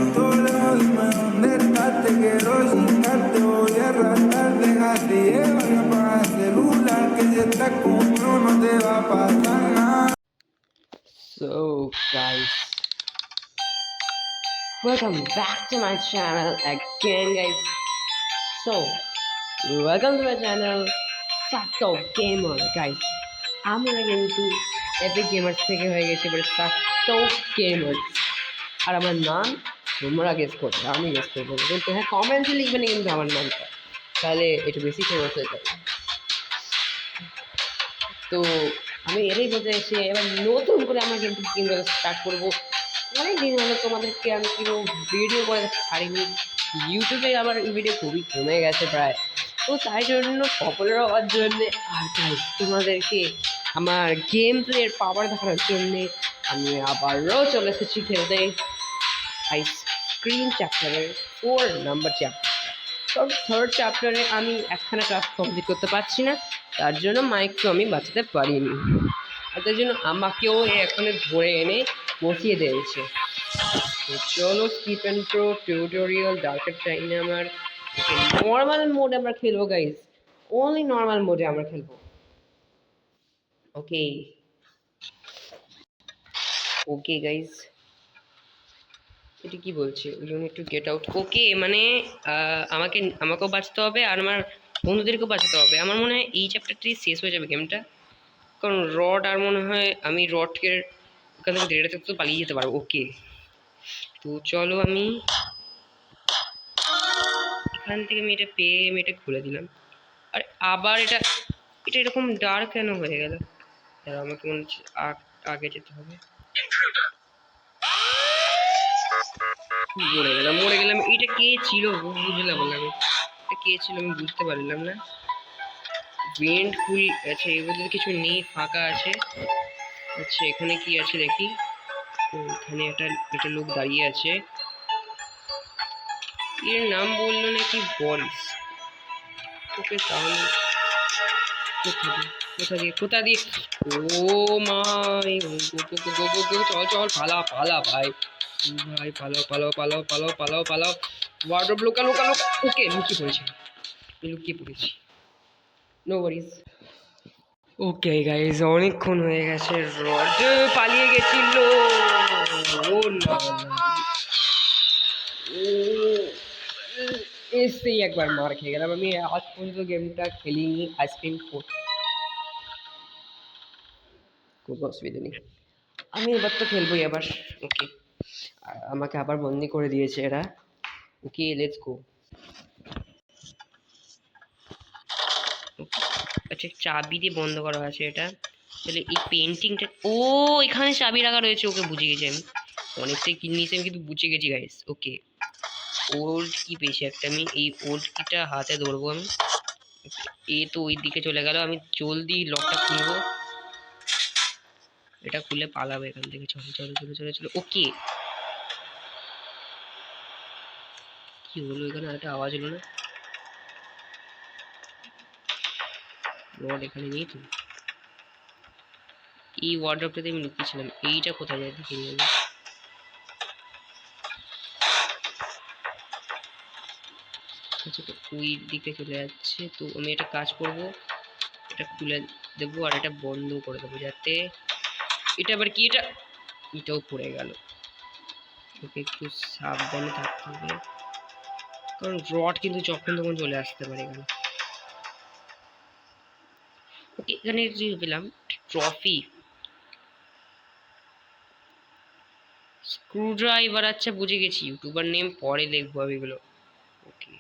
siento lejos, dime dónde estás, te quiero chingar, te voy a arrastrar, déjate llevar y apaga el celular, que si estás conmigo no te va a pasar nada. So guys, welcome back to my channel again guys. So welcome to my channel Sakto Gamer guys. আমরা কিন্তু epic gamers থেকে হয়ে গেছি এবার Sakto Gamers, আর আমার নাম তোমরা guess করবে, আমি গেস করবো কিন্তু হ্যাঁ কমেন্টে লিখবে না কিন্তু আমার নামটা, তাহলে একটু বেশি ফেমাস হয়ে যাবে। তো আমি এটাই বলতে এসে এবার নতুন করে আমরা কিন্তু গেম স্টার্ট করবো। অনেক দিন হলো তোমাদেরকে আমি কোনো ভিডিও করে ছাড়িনি, ইউটিউবে আমার ভিডিও খুবই কমে গেছে প্রায়, তো তাই জন্য পপুলার হওয়ার জন্যে আর তাই তোমাদেরকে আমার গেম প্লের পাওয়ার দেখানোর জন্যে আমি আবারও চলে এসেছি খেলতে আইসক্রিম চ্যাপ্টারের 4 নাম্বার চ্যাপ্টার। কারণ থার্ড চ্যাপ্টারে আমি একখানা ক্লাস কমপ্লিট করতে পারছি না, তার জন্য মাইককেও আমি বাঁচাতে পারিনি, আর তার জন্য আমাকেও এখানে ধরে এনে বসিয়ে দিয়েছে। তো চলো স্কিপ অ্যান্ড প্রো টিউটোরিয়াল দরকার চাই না আমার, নর্মাল মোড আমরা খেলবো গাইজ, অনলি নর্মাল মোডে আমরা খেলবো। ওকে ওকে গাইজ, এটা কি বলছে একটু গেট আউট। ওকে মানে আমাকেও বাঁচতে হবে আর আমার বন্ধুদেরকেও বাঁচাতে হবে। আমার মনে হয় এই চ্যাপ্টারটাই শেষ হয়ে যাবে গেমটা, কারণ রড আর মনে হয় আমি রডকে ওখান থেকে ধরে থাকতে পালিয়ে যেতে পারবো। ওকে তো চলো আমি এখান থেকে আমি এটা পেয়ে আমি এটা খুলে দিলাম, আর আবার এটা এটা এরকম ডার্ক কেন হয়ে গেল? তাহলে আমাকে মনে হচ্ছে আগে যেতে হবে। মরে গেলাম। এটা কে ছিল বুঝলাম না, আমি এটা কে ছিল আমি বুঝতে পারলাম না। ভেন্ট ফুল আছে, এর মধ্যে কিছু নেই, ফাঁকা আছে। আচ্ছা এখানে কি আছে দেখি। এখানে একটা লোক দাঁড়িয়ে আছে, এর নাম বললো নাকি বরিস। ওকে তাহলে কোথা দিয়ে ও মাই চল চল পালা পালা ভাই ভাই পালাও পালাও পালাও পালাও পালাও পালাও। ওয়ার্ডরোব লোকা লোকা লোকা। ওকে লুকিয়ে পড়েছি নো ওয়ারিজ। ওকে গাইজ অনেকক্ষণ হয়ে গেছে, রড পালিয়ে গেছিল। ও না এসেই একবার মার খেয়ে গেলাম। আমি আজ পর্যন্ত গেমটা খেলিনি আইসক্রিম ফোর, কোনো অসুবিধা নেই, আমি এবার তো খেলবোই আবার। ওকে আমাকে আবার বন্দি করে দিয়েছে এরা। Okay let's go. আচ্ছা চাবি দিয়ে বন্ধ করা আছে এটা, তাহলে এই পেন্টিংটা ও এখানে চাবি রাখা রয়েছে। ওকে বুঝে গেছি আমি, অনেকটাই কিনিয়েছি আমি কিন্তু বুঝে গেছি গাইস। ওকে ওল্ড কি পেয়েছি একটা, আমি এই ওল্ড কিটা হাতে ধরবো আমি। এ তো ওই দিকে চলে গেল, আমি জলদি লকটা খুলবো, এটা খুলে পালাবে এখান থেকে। চলো চলো চলো চলো চলো। ওকে কি হলো এখানে? একটা আওয়াজ হলো না? রড এখানে নেই তো, এই ওয়ার্ডরোবটাতে আমি লুকিয়েছিলাম। এইটা কোথায় যায় দেখে নিয়ে আমি। আচ্ছা তো ওই দিকে চলে যাচ্ছে, তো আমি একটা কাজ করব, এটা খুলে দেবো আর এটা বন্ধ করে দেবো, যাতে এটা আবার কি এটাও পড়ে গেল। ওকে একটু সাবধানে থাকতে হবে, কারণ রড কিন্তু যখন তখন চলে আসতে পারে এখানে। ওকে এখানে যে পেলাম ট্রফি, স্ক্রুড্রাইভার। আচ্ছা বুঝে গেছি, ইউটিউবার নেম পরে দেখবো আমি এগুলো। ওকে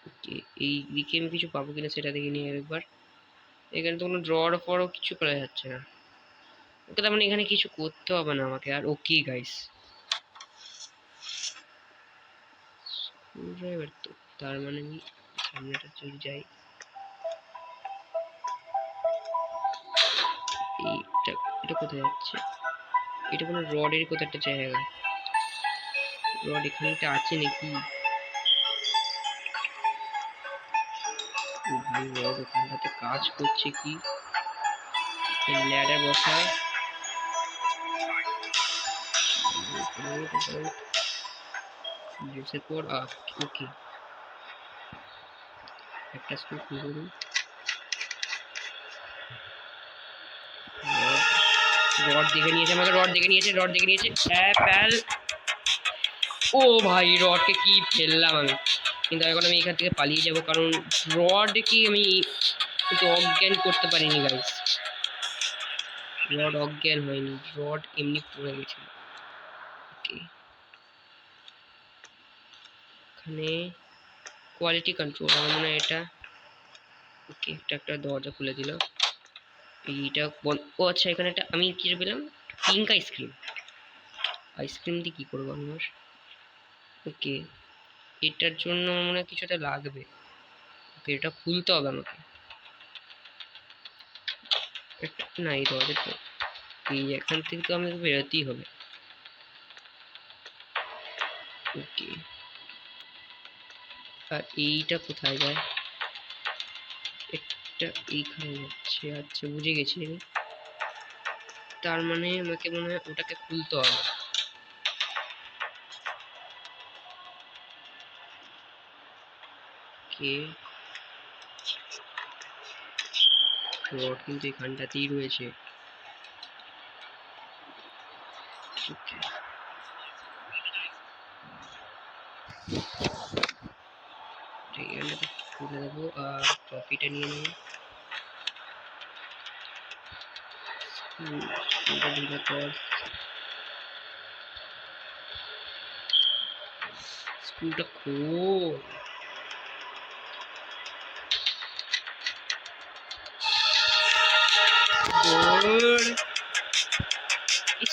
ওকে এই দিকে আমি কিছু পাবো কিনা সেটা দেখে নিই একবার। এখানে তো কোনো ড্রর ফরও কিছু করা যাচ্ছে না। ওকে তার মানে এখানে কিছু করতে হবে না আমাকে আর। ওকে গাইস স্ক্রুড্রাইভার, তো তার মানে আমি সামনেটা চলে যাই। এইটা এটা কোথায় যাচ্ছে? এটা কোনো রডের কোথাও একটা জায়গা। রড এখানটা আছে নাকি? ও ভাই রড ওখানটাতে কাজ করছে কি? ল্যাডার বসায় জুসের পর ওকে একটা স্ক্রু খুলে দিই। রড দেখে নিয়েছে আমাকে, রড দেখে নিয়েছে প্যাল। ও ভাই রডকে কি ফেললাম আমি, কিন্তু এখন আমি এখান থেকে পালিয়ে যাব, কারণ রডকে আমি কিন্তু অজ্ঞান করতে পারিনি গাইস। রড অজ্ঞান হয়নি, রড এমনি পড়ে গেছিল। ওকে এখানে কোয়ালিটি কন্ট্রোল আমার মনে হয় এটা। ওকে একটা দরজা খুলে দিল, এইটা ও আচ্ছা এখানে একটা আমি কি পেলাম, পিঙ্ক আইসক্রিম দিয়ে কি করবো আমার। ওকে এটার জন্য মনে হয় কিছুটা লাগবে। ওকে এটা খুলতে হবে আমাকে, না এই দরজা তো এই এখান থেকে তো আমাকে বেরোতেই হবে। ওকে আর এইটা কোথায় যায়, এটা এইখানে যাচ্ছে। আচ্ছা বুঝে গেছি আমি, তার মানে আমাকে মনে হয় ওটাকে খুলতে হবে। ওকে রড কিন্তু এখানটাতেই রয়েছে। ওকে এইখানটাতে খুলে দেবো আর ট্রফিটা নিয়ে নেবো। স্ক্রুটা ঢোকার পর স্ক্রুটা খোল।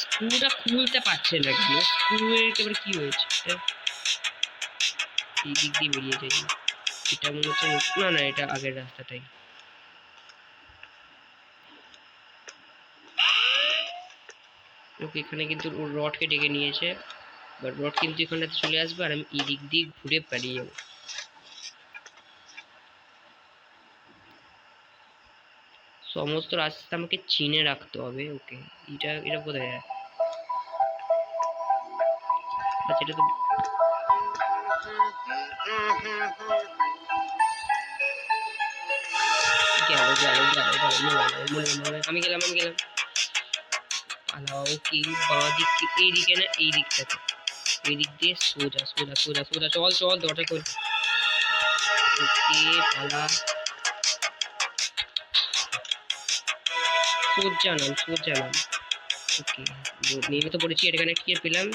স্ক্রুটা খুলতে পারছে না কেন, স্ক্রুয়ের একেবারে কি হয়েছে, এই দিক দিয়ে বেরিয়ে যাই। এটা মনে হচ্ছে না এটা আগের রাস্তাটাই। ওকে এখানে কিন্তু ওর রডকে ডেকে নিয়েছে, বাট রড কিন্তু এখানটাতে চলে আসবে আর আমি এই দিক দিয়ে ঘুরে পালিয়ে যাবো। সমস্ত রাস্তা আমাকে চিনে রাখতে হবে। ওকে এটা কোথায় যায়, আচ্ছা এটা তো আমি গেলাম পালাও। ওকে বাঁ দিক এইদিকে না এই দিকটাতে, এই দিক দিয়ে সোজা চল দরজা খোল। ওকে পালা, সোজা নাম। ওকে নেমে তো পড়েছি, এখানে কি পেলাম,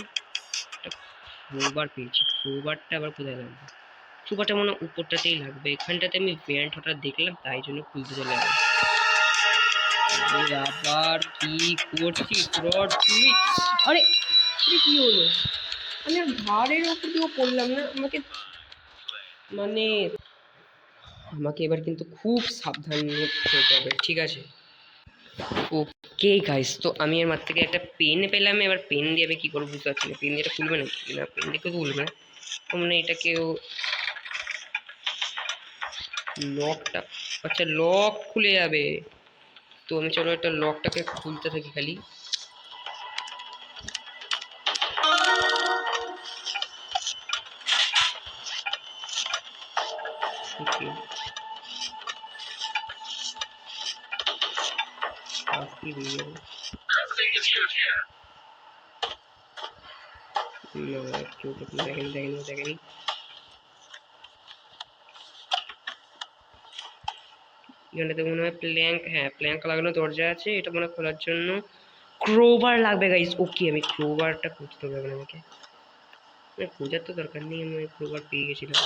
ক্রোবার পেয়েছি। ক্রোবারটা আবার কোথায় লাগবে, ক্রোবারটা মনে হয় উপরটাতেই লাগবে। এখানটাতে আমি ভ্যান্ট হঠাৎ দেখলাম তাই জন্য খুলতে চলে গেলাম। আবার কি করছিস রড তুই, আরে কি হলো, আমি আর ঘাড়ের ওপর দিয়েও পড়লাম না আমাকে, মানে আমাকে এবার কিন্তু খুব সাবধান হতে হবে, ঠিক আছে। ওকে গাইস তো আমি এর মার থেকে একটা পেন পেলাম, এবার পেন দিয়ে আমি কি করবো বুঝতে পারছি না, পেন দিয়ে এটা খুলবে নাকি না, পেন দিয়ে খুলবে না, মানে এটাকেও লকটা, আচ্ছা লক খুলে যাবে, তো আমি চলো একটা লকটাকে খুলতে থাকি খালি। ওকে আজকে বেরিয়ে যাবো, কেউ তো দেখেনি। এখানটাতে মনে হয় প্ল্যাঙ্ক লাগানো দরজা আছে, এটা মনে হয় খোলার জন্য ক্রোবার লাগবে গাইস। ওকে আমি ক্রোবারটা খুঁজতে হবে আমাকে, খোঁজার তো দরকার নেই, আমি ক্রোবার পেয়ে গেছিলাম।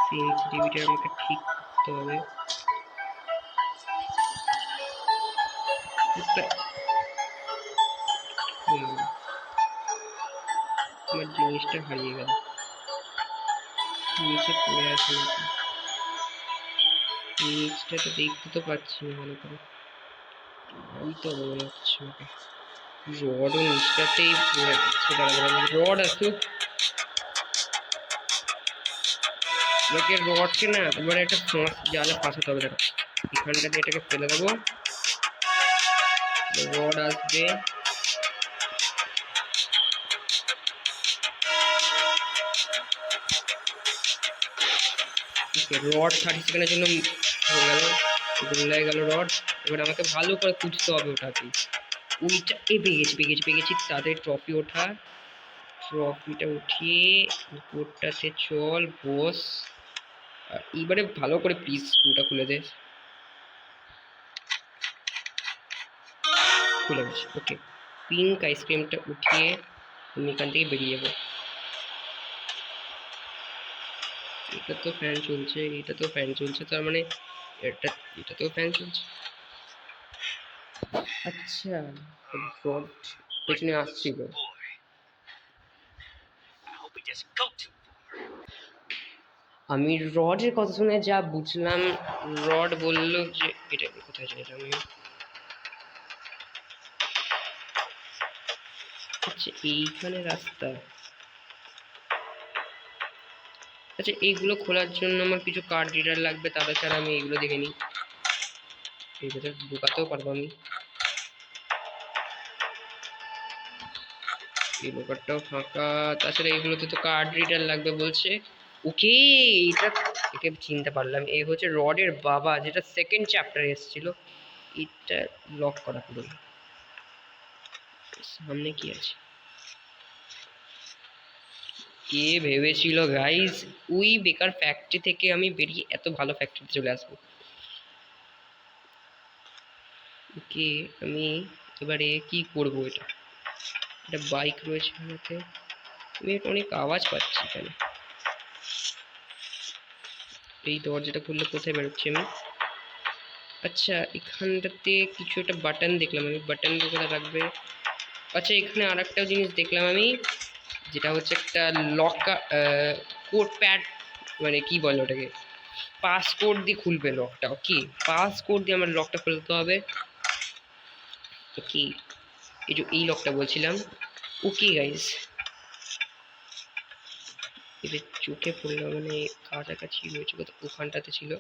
সেন্সিটিভিটি আমাকে ঠিক করতে হবে। আমার জিনিসটা হারিয়ে গেল, নিচে পড়ে আছে নাকি, নিচটা তো দেখতে তো পাচ্ছি না ভালো করে, এই তো মনে হচ্ছে ওকে রডও নিচটাতেই পড়ে যাচ্ছে, দাঁড়া রড আসুক, আমাকে রডকে না এবার একটা জালে ফাঁসাতে হবে। দাঁড়া এখানটাতে এটাকে ফেলে দেবো, রড আসবে, রড 30 সেকেন্ডের জন্য হয়ে গেল, গোল্লা গেল রড। এবার আমাকে ভালো করে খুঁজতে হবে ওটাকে, ওইটা পেয়ে গেছি তাদের ট্রফি ওঠা, ট্রফিটা উঠিয়ে উপরটাতে চল বস। আর এইবারে ভালো করে প্লিজ স্ক্রুটা খুলে দে, খুলে গেছে। ওকে, পিঙ্ক আইসক্রিমটা উঠিয়ে আমি এখান থেকে বেরিয়ে যাবো। এটা তো ফ্যান চলছে, এটা তো ফ্যান চলছে, তার মানে এটাতেও ফ্যান চলছে। আচ্ছা রড পেছনে আসছিল, আমি রডের কথা শুনে যা বুঝলাম, রড বলল যে এটা কোথায় যাই আমি, আচ্ছা এইখানে রাস্তা। আচ্ছা এইগুলো খোলার জন্য আমার কিছু কার্ড রিডার লাগবে, তাছাড়া আমি এইগুলো দেখে নিই, এই ভেতরে ঢোকাতেও পারবো আমি। এই লোকারটাও ফাঁকা, তাছাড়া এইগুলোতে তো কার্ড রিডার লাগবে বলছে। ওকে, এটা একে চিনতে পারলাম, এই হচ্ছে রডের বাবা, যেটা সেকেন্ড চ্যাপ্টারে এসেছিল। এটা লক করা পুরো। সামনে কি আছে? কে ভেবেছিল গাইস ওই বেকার ফ্যাক্টরি থেকে আমি বেরিয়ে এত ভালো ফ্যাক্টরিতে চলে আসবো। ওকে, আমি এবারে কি করব? এটা একটা বাইক রয়েছে এখানেতে, আমি অনেক আওয়াজ পাচ্ছি এখানে। এই দরজাটা খুললে কোথায় বেরোচ্ছি আমি? আচ্ছা এখানটাতে কিছু একটা বাটন দেখলাম আমি, বাটন কোথায় রাখবে? আচ্ছা এখানে আর একটা জিনিস দেখলাম আমি, যেটা হচ্ছে একটা লক কোড প্যাড, মানে কি বলে ওটাকে, পাসকোড দিয়ে খুলবে লকটা। ওকে, পাসকোড দিয়ে আমার লকটা খুলতে হবে। ওকে, এই যে এই লকটা বলছিলাম। ওকে গাইস, এদের চোখে পড়লো, মানে কাছাকাছি রয়েছে, ওখানটাতে ছিল,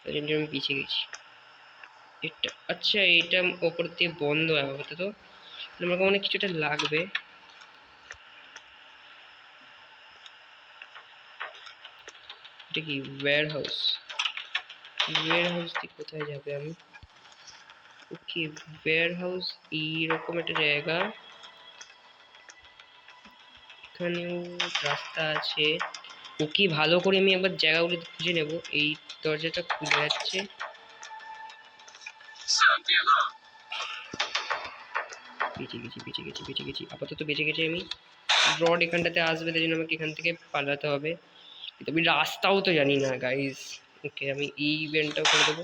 তাই জন্য আমি পিছিয়ে গেছি। এটা আচ্ছা এটা ওপর দিয়ে বন্ধ হবে তো, আমাকে মনে কিছুটা লাগবে। এটা কি ওয়্যার হাউস? ওয়্যার হাউস দিয়ে কোথায় যাবে আমি? ওকে, ওয়্যার হাউস এইরকম একটা জায়গা, এখানেও রাস্তা আছে। ওকে, ভালো করে আমি একবার জায়গাগুলো খুঁজে নেব। এই দরজাটা খুলে যাচ্ছে, বেঁচে গেছি আপাতত, বেঁচে গেছি আমি। রড এখানটাতে আসবে, তাই জন্য আমাকে এখান থেকে পালাতে হবে, কিন্তু আমি রাস্তাও তো জানি না গাইস। ওকে, আমি এই ইভেন্টটাও করে দেবো,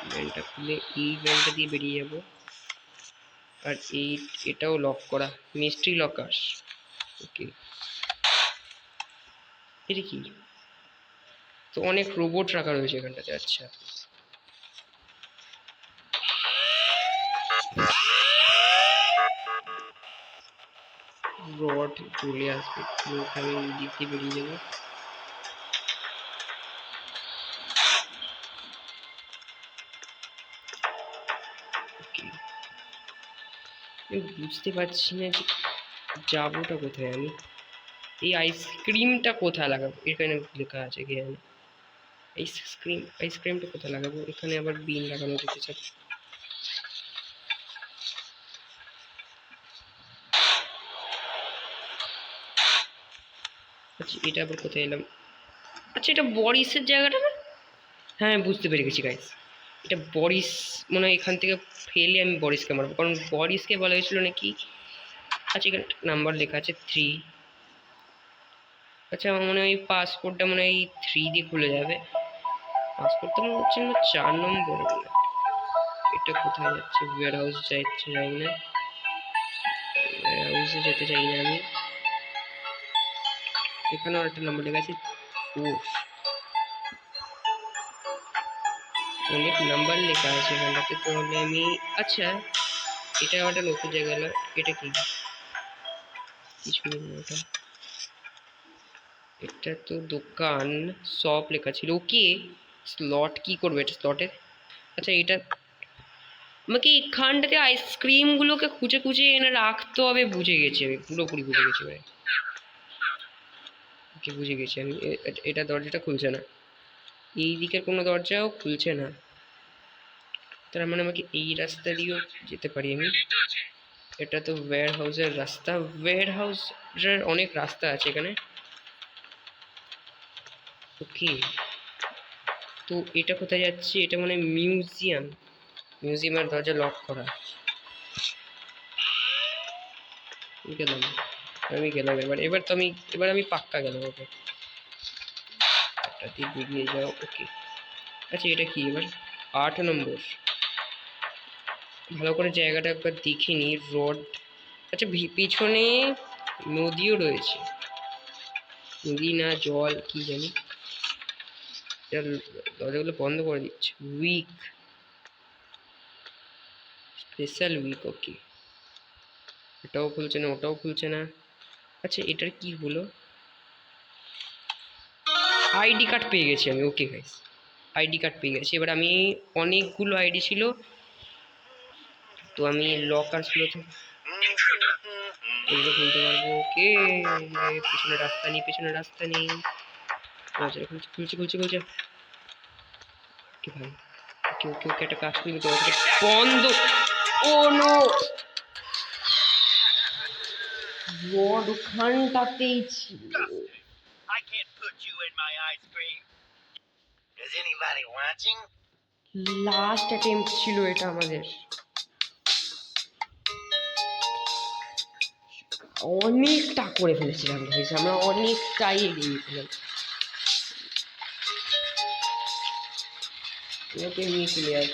ইভেন্টটা খুলে এই ইভেন্টটা দিয়ে বেরিয়ে যাবো। আর এটাও লক করা, মিস্ট্রি লকার। ওকে, এটা কি? তো অনেক রোবট রাখা রয়েছে এখানটাতে। আচ্ছা রড চলে আসবে, আমি দিক দিয়ে বেরিয়ে যাবো। আমি বুঝতে পারছি না যে যাবোটা কোথায় আমি। এই আইসক্রিমটা কোথায় লাগাবো? এখানে লেখা আছে কি জানি, আইসক্রিমটা কোথায় লাগাবো? এখানে আবার বিন লাগানো দেখেছে। আচ্ছা এটা আবার কোথায় এলাম? আচ্ছা এটা বরিসের জায়গাটা না? হ্যাঁ বুঝতে পেরে গেছি গাইস, এটা বরিস, মনে হয় এখান থেকে ফেলে আমি বরিসকে মারবো, কারণ বরিসকে বলা হয়েছিল নাকি। আচ্ছা এখানে নাম্বার লেখা আছে 3। আচ্ছা আমার মনে হয় এই পাসপোর্টটা মনে হয় 3 দিয়ে খুলে যাবে। পাসপোর্টটা মনে হচ্ছে না 4 নম্বর। এটা কোথায় যাচ্ছে? ওয়্যার হাউস যাচ্ছে, যাই না, ওয়্যার হাউসে যেতে চাই না আমি। এখানেও একটা নাম্বার লেখা আছে 4, অনেক নাম্বার লেখা আছে এখানটাতে, তাহলে আমি আচ্ছা এটা একটা নতুন জায়গা এলো। এটা কি কিছু নেই এটা। এটা তো দোকান, শপ লেখা ছিল। ওকে, স্লট কি করবে এটা স্লটের? আচ্ছা এটা আমাকে এখানটাতে আইসক্রিমগুলোকে খুঁজে খুঁজে এনে রাখতে হবে। বুঝে গেছি আমি, পুরোপুরি বুঝে গেছি ভাই। ওকে বুঝে গেছি আমি। এটা দরজাটা খুলছে না, এই দিকের কোনো দরজাও খুলছে না। তার মানে আমাকে এই রাস্তা দিয়েও যেতে পারি আমি। এটা তো ওয়্যার হাউসের রাস্তা। ওয়্যার হাউসের অনেক রাস্তা আছে এখানে। ওকে, তো এটা কোথায় যাচ্ছে? এটা মানে মিউজিয়াম। মিউজিয়ামের দরজা লক করা। গেলাম, আমি গেলাম। এবার তো এবার আমি পাক্কা গেলাম। ওকে, একটা দিয়ে বেরিয়ে যাও। ওকে, আচ্ছা এটা কি এবার? 8 নম্বর। ভালো করে জায়গাটা একবার দেখিনি। রড, আচ্ছা পিছনে নদীও রয়েছে। নদী না জল কি জানি। দরজাগুলো বন্ধ করে দিচ্ছে। Week, special week. ওকে, এটাও খুলছে না, ওটাও খুলছে না। আচ্ছা এটার কি হলো? আইডি কার্ড পেয়ে গেছি আমি। ওকে গাইস, আইডি কার্ড পেয়ে গেছি। এবার আমি অনেকগুলো আইডি ছিল, তো আমি লকারসগুলোতে এগুলো খুলতে পারবো। ওকে, পেছনে রাস্তা নেই, পেছনে রাস্তা নেই। আচ্ছা খুলছে খুলছে খুলছে খুলছে। ওকে ভাই, ওকে ওকে ওকে, একটা কাজ করি তো বন্ধ। ও নো, রড ওখানটাতেই ছিল। I can't put you in my ice cream. Is anybody watching? Last attempt ছিল এটা আমাদের। অনেকটা করে ফেলেছিলাম গাইস, আমরা অনেকটাই এগিয়ে গেছিলাম। ওকে নিয়ে ক্লিয়ার।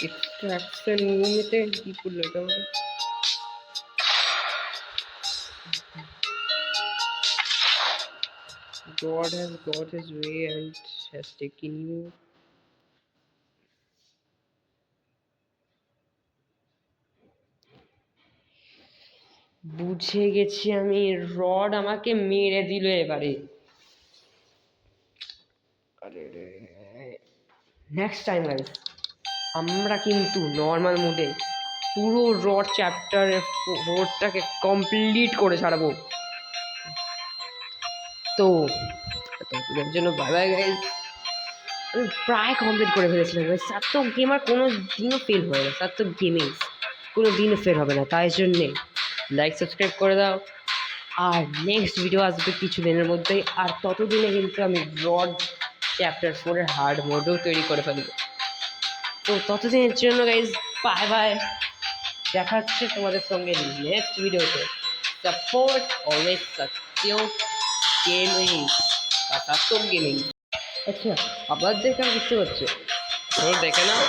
এক্সট্রাকশন রুমেতে কি করলো এটা আমাকে? God has got his way and has taken you. বুঝে গেছি আমি, রড আমাকে মেরে দিল এবারে। আরে নেক্সট টাইম গাইস আমরা কিন্তু নর্মাল মোডে পুরো রড চ্যাপ্টারের 4টাকে কমপ্লিট করে ছাড়বো। তো ততদিনের জন্য বাই বাই গাইস। আমি প্রায় কমপ্লিট করে ফেলেছিলাম গাইস। সার্থক গেমার কোনো দিনও ফেল হয় না, সার্থক গেমিং কোনো দিনও ফেল হবে না। তাই জন্যে লাইক সাবস্ক্রাইব করে দাও। আর নেক্সট ভিডিও আসবে কিছু দিনের মধ্যেই। আর ততদিনে কিন্তু আমি রড চ্যাপ্টার 4-এর হার্ড মোডও তৈরি করে ফেলব। তো ততদিনের জন্য গাইজ বাই বাই। দেখা হচ্ছে তোমাদের সঙ্গে নেক্সট ভিডিওতে। Support always Satyak gaming, Satyak gaming. আচ্ছা আবার দেখে বুঝতে পারছো, দেখে নাও।